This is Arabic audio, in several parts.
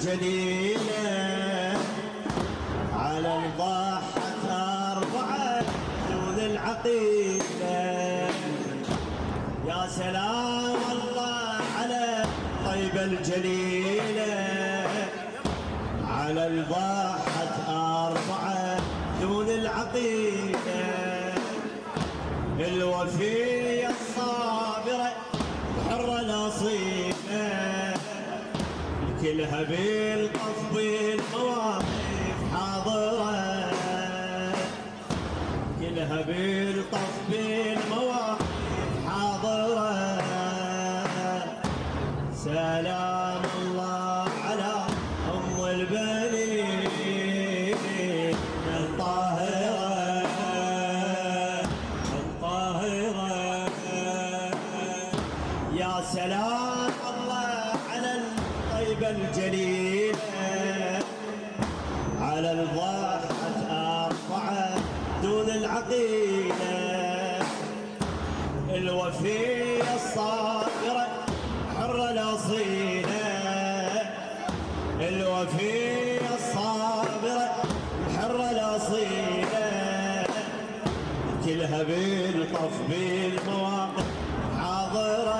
الجليلة على الضاحة 4 ذو العقيلة. يا سلام الله على طيبة الجليلة على الضاحة 4 ذو العقيلة. الوفية الصابرة الحرة الأصيلة كلها بالقص بالمواقف حاضرة، كلها بالقص بالمواقف حاضرة. سلام الله على أم البنين الطاهرة الطاهرة. يا سلام الله على الطيبة الجليلة على الضاحة 4 دون العقيلة. الوفية الصابرة حرة الأصيلة، الوفية الصابرة الحرة الأصيلة كلها بالطف بالمواقف حاضرة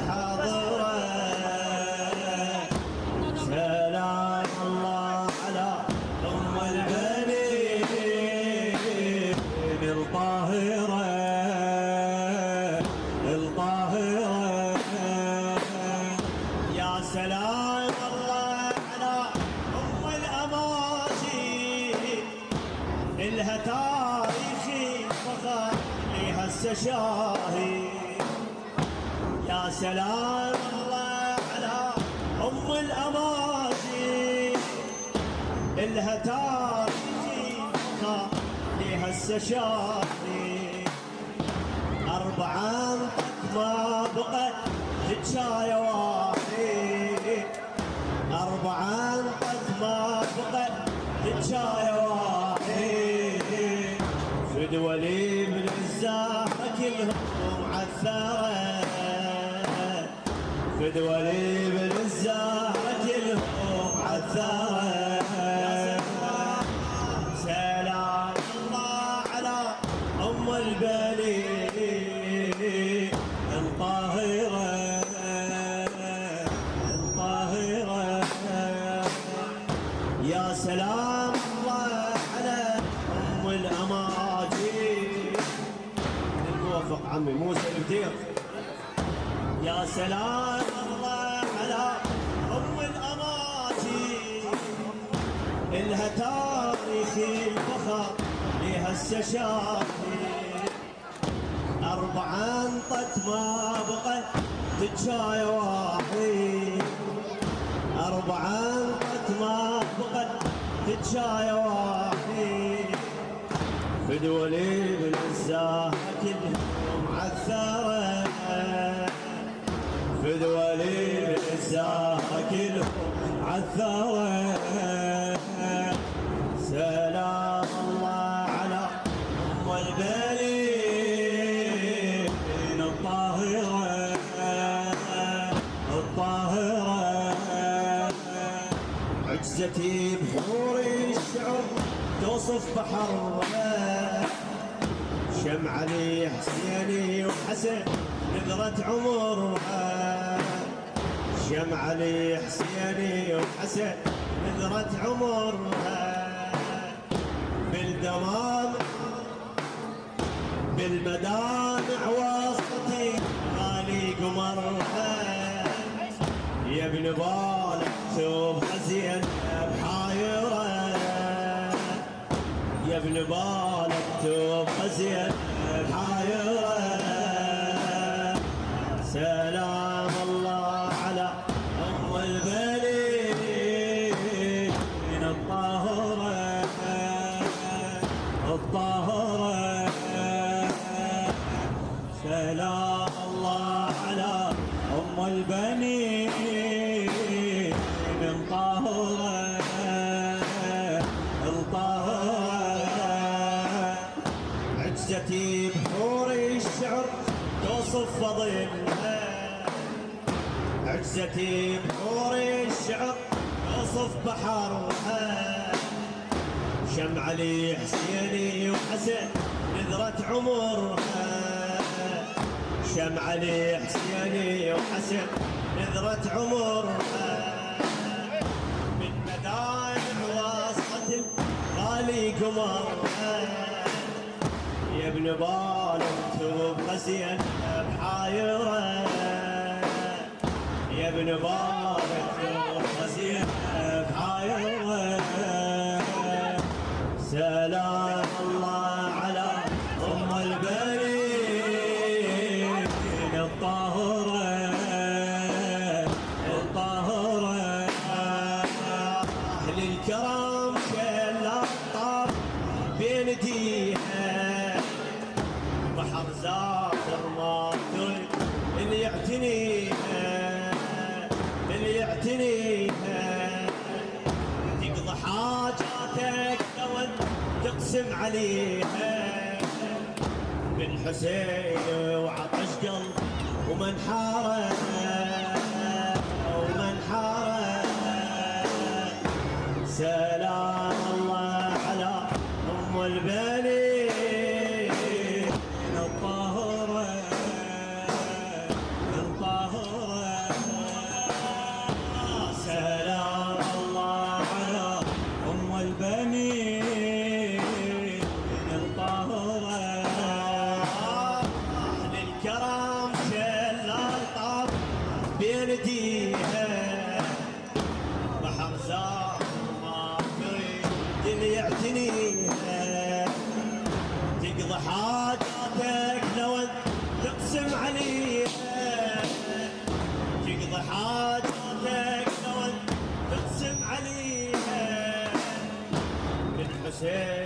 حاضرة. سلام الله على أم البنين الطاهرة الطاهرة. يا سلام الله على أم الأماجد إلها تاريخي فخر لها السشاهي. يا سلام الله على أم الأماجد إلها تاريخي فخر لها السشاهي. 4 ما بقى هجاية واحد، 4 ما بقى هجاية واحد. فدولي من الزهرة كلهم عثرة، فدولي من الزهرة كلهم عثرة. سلام الله على أم البنين الطاهرة الطاهرة. يا سلام الله على أم الأماجد الموفق عمي موسى البدير. يا سلام الله على أم الأماجد إلها تاريخ الفخر لها السشاهي. 4 ما بقى تجاية واحد، 4 ما بقى تجاية واحد. فدولي بالزهرة كلهم عثرة، فدولي بالزهرة كلهم عثرة. سلام الله على أم البنين الطاهرة الطاهرة. عجزتي بحور الشعر توصف بحرها، شمع علي حسيني وحسن نذرة عمرها، شمع علي حسيني وحسن نذرة عمرها. بالدمام بالمدامع وسطي غالي قمرها. يا ابن بالك توبها زين بحايرة، يا ابن بالك توبها زين بحايرة. سلام الله على أم البنين الطاهرة الطاهرة. سلام الله على أم البنين الطاهرة الطاهرة. عجزتي بحور الشعر توصف فضلها، عجزتي بحور الشعر يوصف بحرها، شمع علي حسيني وحسن نذرة عمرها، شمع علي حسيني وحسن نذرة عمرها، من مدائن واسطة الغالي قمرها، يا ابن بالك بحسين بحايره، يا ابن بالك بحسين بحايره، سلام الله على ام البنين الطاهره الطاهره، اهل الكرم كل الطاب بين ديها، بحر زاخر ما تريد اللي يعتنيها اللي يعتنيها، تقضى حاجاتك لو تقسم عليها، بن حسين وعطش قلب ومنحاره ومنحاره، سلام الله على ام البنين الطاهره الطاهره، سلام الله على ام البنين الطاهره، اهل الكرم شل الطاب بيديها، بحر زاخر ما تريد اللي يعتنيها، تقضى حاجاتك لو تقسم عليها، تقضى حاجاتك لو تقسم عليها، بن حسين